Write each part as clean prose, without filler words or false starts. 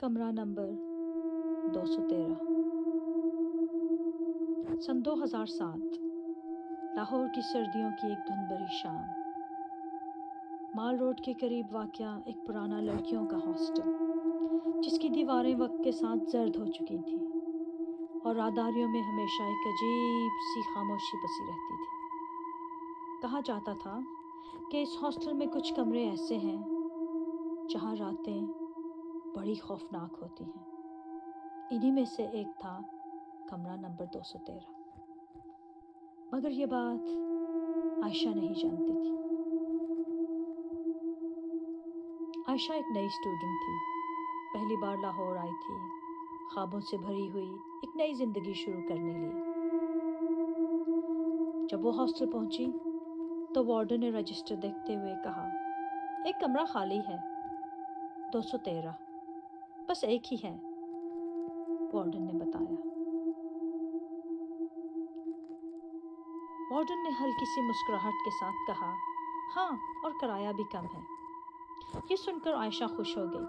कमरा नंबर 213। सन 2007 लाहौर की सर्दियों की एक धुंध भरी शाम। माल रोड के करीब वाक़या एक पुराना लड़कियों का हॉस्टल, जिसकी दीवारें वक्त के साथ जर्द हो चुकी थीं और राहदारियों में हमेशा एक अजीब सी खामोशी बसी रहती थी। कहा जाता था कि इस हॉस्टल में कुछ कमरे ऐसे हैं जहाँ रातें बड़ी खौफनाक होती हैं। इन्हीं में से एक था कमरा नंबर 213। मगर ये बात आयशा नहीं जानती थी। आयशा एक नई स्टूडेंट थी, पहली बार लाहौर आई थी, ख्वाबों से भरी हुई एक नई ज़िंदगी शुरू करने लिए। जब वो हॉस्टल पहुंची तो वार्डन ने रजिस्टर देखते हुए कहा, एक कमरा खाली है, 213, बस एक ही है। वार्डन ने बताया। वार्डन ने हल्की सी मुस्कुराहट के साथ कहा, हाँ, और किराया भी कम है। ये सुनकर आयशा खुश हो गई,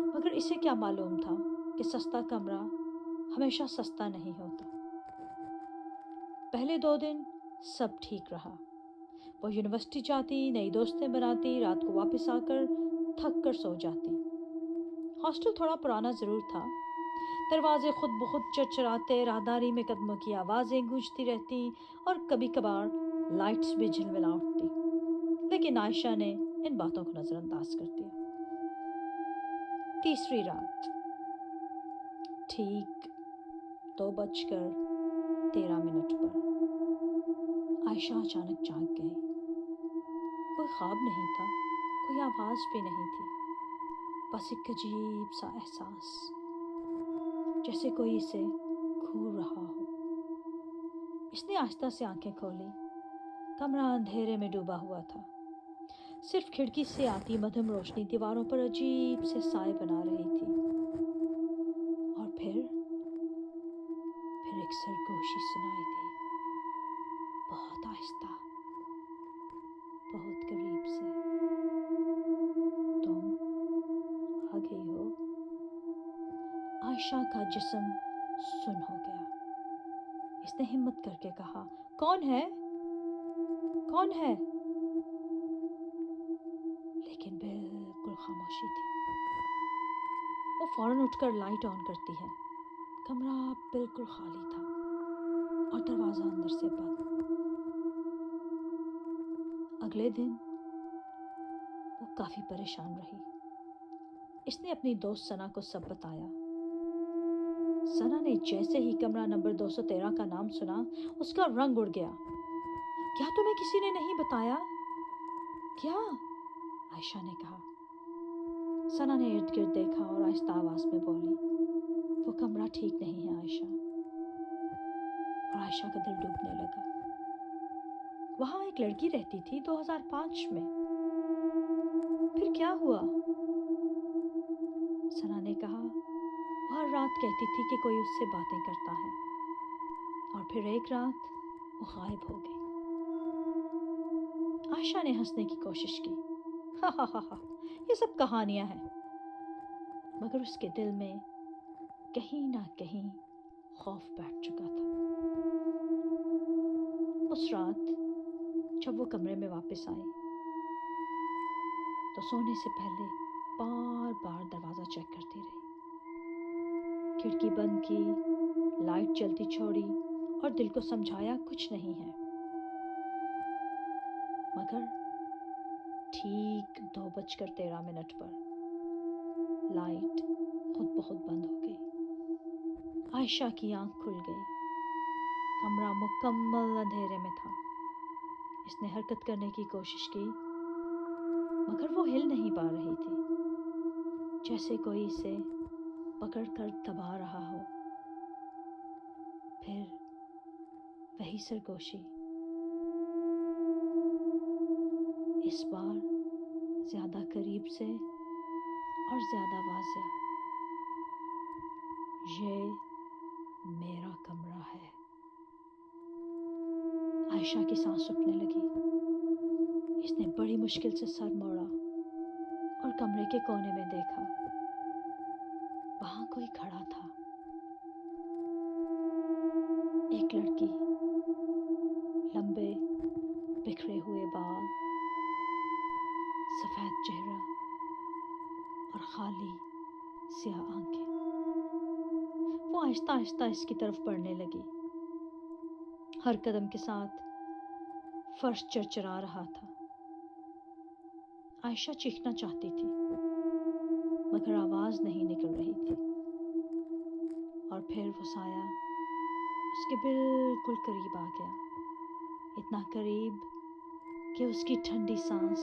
मगर इसे क्या मालूम था कि सस्ता कमरा हमेशा सस्ता नहीं होता। पहले 2 दिन सब ठीक रहा। वो यूनिवर्सिटी जाती, नई दोस्तें बनाती, रात को वापस आकर थक कर सो जाती। हॉस्टल थोड़ा पुराना ज़रूर था, दरवाजे खुद ब खुद चरचराते, राहदारी में कदमों की आवाज़ें गूंजती रहती और कभी कभार लाइट्स भी झिलमिला उठती। लेकिन आयशा ने इन बातों को नज़रअंदाज कर दिया। तीसरी रात, ठीक 2:13 पर आयशा अचानक जाग गई। कोई ख्वाब नहीं था, कोई आवाज़ भी नहीं थी, बस एक अजीब सा एहसास, जैसे कोई इसे घूर रहा हो। इसने आहिस्ता से आंखें खोली। कमरा अंधेरे में डूबा हुआ था। सिर्फ खिड़की से आती मध्यम रोशनी दीवारों पर अजीब से साए बना रही थी। और फिर एक सरगोशी सुनाई दी, बहुत आहिस्ता, बहुत करीब से। तुम आ गई हो। आयशा का जिस्म सुन हो गया। इसने हिम्मत करके कहा, कौन है, कौन है? लेकिन बिल्कुल खामोशी थी। वो फौरन उठकर लाइट ऑन करती है। कमरा बिल्कुल खाली था और दरवाज़ा अंदर से बंद। अगले दिन वो काफ़ी परेशान रही। इसने अपनी दोस्त सना को सब बताया। सना ने जैसे ही कमरा नंबर 213 का नाम सुना, उसका रंग उड़ गया। क्या तुम्हें किसी ने नहीं बताया? क्या? आयशा ने कहा। सना ने इर्द गिर्द देखा और आहिस्ता आवाज में बोली, वो कमरा ठीक नहीं है आयशा। और आयशा का दिल डूबने लगा। वहां एक लड़की रहती थी 2005 में। फिर क्या हुआ? सना ने कहा, वो हर रात कहती थी कि कोई उससे बातें करता है, और फिर एक रात वो गायब हो गई। आयशा ने हंसने की कोशिश की। हा हा हा हा, ये सब कहानियां हैं। मगर उसके दिल में कहीं ना कहीं खौफ बैठ चुका था। उस रात जब वो कमरे में वापस आई तो सोने से पहले बार बार दरवाज़ा चेक करती रही। खिड़की बंद की, लाइट जलती छोड़ी और दिल को समझाया कुछ नहीं है। मगर ठीक 2:13 पर लाइट खुद ब खुद बंद हो गई। आयशा की आंख खुल गई। कमरा मुकम्मल अंधेरे में था। इसने हरकत करने की कोशिश की, मगर वो हिल नहीं पा रही थी, जैसे कोई इसे पकड़कर दबा रहा हो। फिर वही सरगोशी, इस बार ज्यादा करीब से और ज्यादा वाज़ेह, ये मेरा कमरा है। आयशा की सांस रुकने लगी। इसने बड़ी मुश्किल से सर मोड़ा और कमरे के कोने में देखा। वहां कोई खड़ा था, एक लड़की, लंबे बिखरे हुए बाल, सफेद चेहरा और खाली स्याह आंखें। वो आहिस्ता आहिस्ता इसकी तरफ बढ़ने लगी। हर कदम के साथ फर्श चरचरा रहा था। आयशा चीखना चाहती थी मगर आवाज नहीं निकल रही थी। और फिर वो साया उसके बिल्कुल करीब आ गया, इतना करीब कि उसकी ठंडी सांस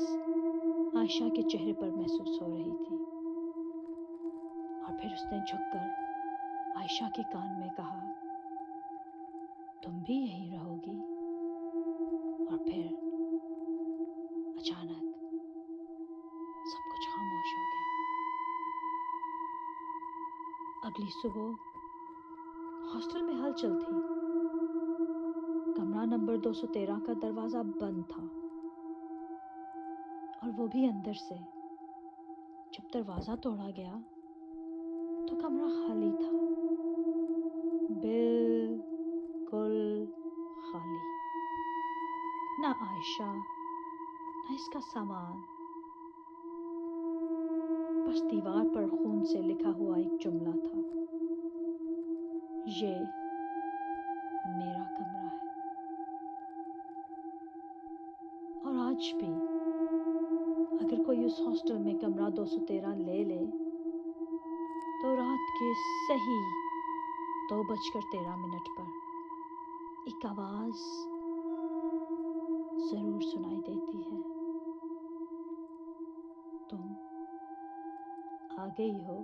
आयशा के चेहरे पर महसूस हो रही थी। और फिर उसने झुककर आयशा के कान में कहा, तुम भी यहीं रहोगी? और फिर अचानक सब कुछ खामोश हो गया। अगली सुबह हॉस्टल में हलचल थी। कमरा नंबर 213 का दरवाजा बंद था और वो भी अंदर से। जब दरवाजा तोड़ा गया तो कमरा खाली था, बिल्कुल खाली। ना आयशा, ना इसका सामान, बस दीवार पर खून से लिखा हुआ एक जुमला था, ये मेरा कमरा है। और आज भी अगर कोई उस हॉस्टल में कमरा 213 ले ले तो रात के सही 2:13 पर एक आवाज जरूर सुनाई देती है, तुम आ गई हो।